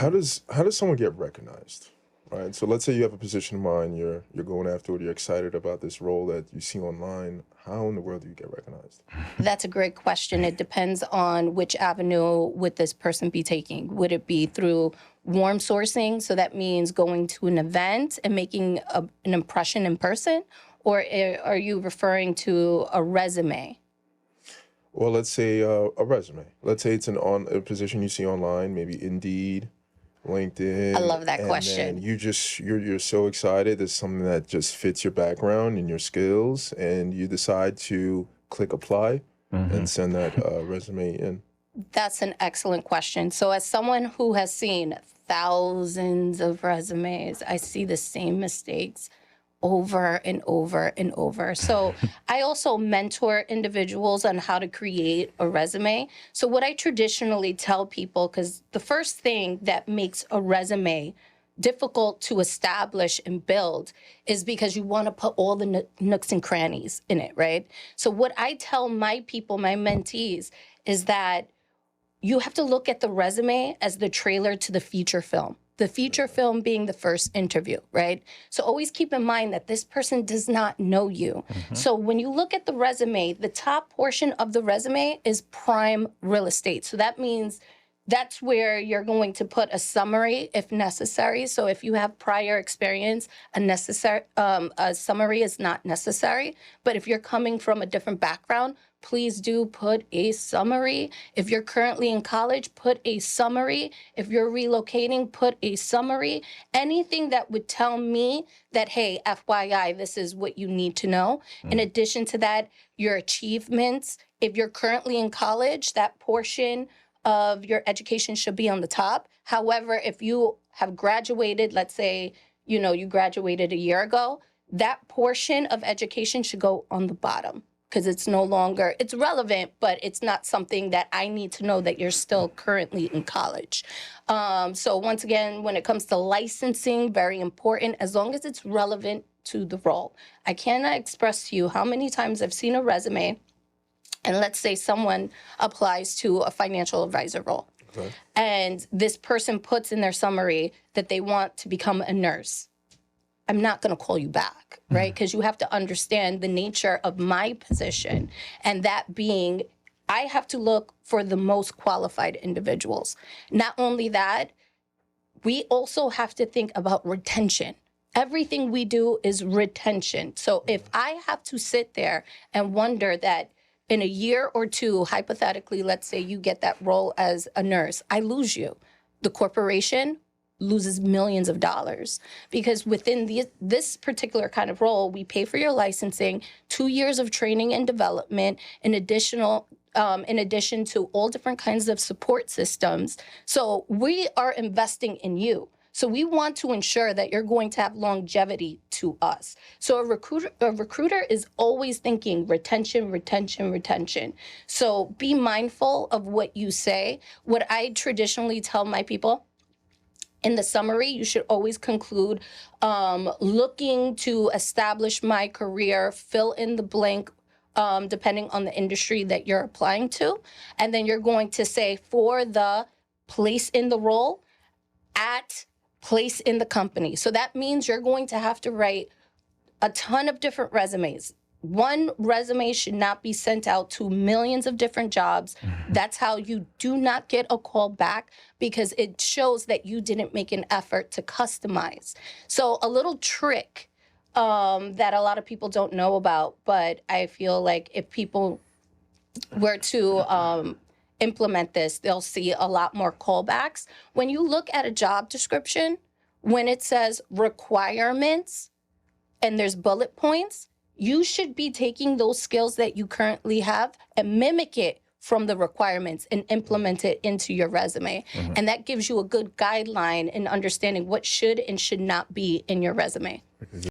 how does someone get recognized? Right. So let's say you have a position in mind, you're going after it, you're excited about this role that you see online. How in the world do you get recognized? That's a great question. It depends on which avenue would this person be taking. Would it be through warm sourcing? So that means going to an event and making an impression in person? Or are you referring to a resume? Well, let's say a resume. Let's say it's a position you see online, maybe Indeed, LinkedIn. I love that and question. Then you're so excited. There's something that just fits your background and your skills, and you decide to click apply and send that resume in. That's an excellent question. So as someone who has seen thousands of resumes, I see the same mistakes over and over and over. So I also mentor individuals on how to create a resume. So what I traditionally tell people, because the first thing that makes a resume difficult to establish and build is because you want to put all the nooks and crannies in it, right? So what I tell my people, my mentees, is that you have to look at the resume as the trailer to the feature film. The feature film being the first interview, right? So always keep in mind that this person does not know you. So when you look at the resume, the top portion of the resume is prime real estate. So that means that's where you're going to put a summary if necessary. So if you have prior experience, a summary is not necessary. But if you're coming from a different background, please do put a summary. If you're currently in college, put a summary. If you're relocating, put a summary. Anything that would tell me that, hey, FYI, this is what you need to know. In addition to that, your achievements. If you're currently in college, that portion of your education should be on the top. However, if you have graduated, let's say, you graduated a year ago, that portion of education should go on the bottom because it's no longer, it's relevant, but it's not something that I need to know that you're still currently in college. So once again, when it comes to licensing, very important, as long as it's relevant to the role. I cannot express to you how many times I've seen a resume, and let's say someone applies to a financial advisor role. Okay. And this person puts in their summary that they want to become a nurse. I'm not going to call you back, right? Because you have to understand the nature of my position. And that being, I have to look for the most qualified individuals. Not only that, we also have to think about retention. Everything we do is retention. So if I have to sit there and wonder that in a year or two, hypothetically, let's say you get that role as a nurse, I lose you. The corporation loses millions of dollars because within this particular kind of role, we pay for your licensing, 2 years of training and development, in addition to all different kinds of support systems. So we are investing in you. So we want to ensure that you're going to have longevity to us. So a recruiter is always thinking retention, retention, retention. So be mindful of what you say. What I traditionally tell my people, in the summary, you should always conclude, looking to establish my career, fill in the blank, depending on the industry that you're applying to. And then you're going to say for the place in the role, at place in the company. So that means you're going to have to write a ton of different resumes. One resume should not be sent out to millions of different jobs. That's how you do not get a call back, because it shows that you didn't make an effort to customize. So a little trick that a lot of people don't know about, but I feel like if people were to implement this, they'll see a lot more callbacks. When you look at a job description, when it says requirements and there's bullet points, you should be taking those skills that you currently have and mimic it from the requirements and implement it into your resume. And that gives you a good guideline in understanding what should and should not be in your resume.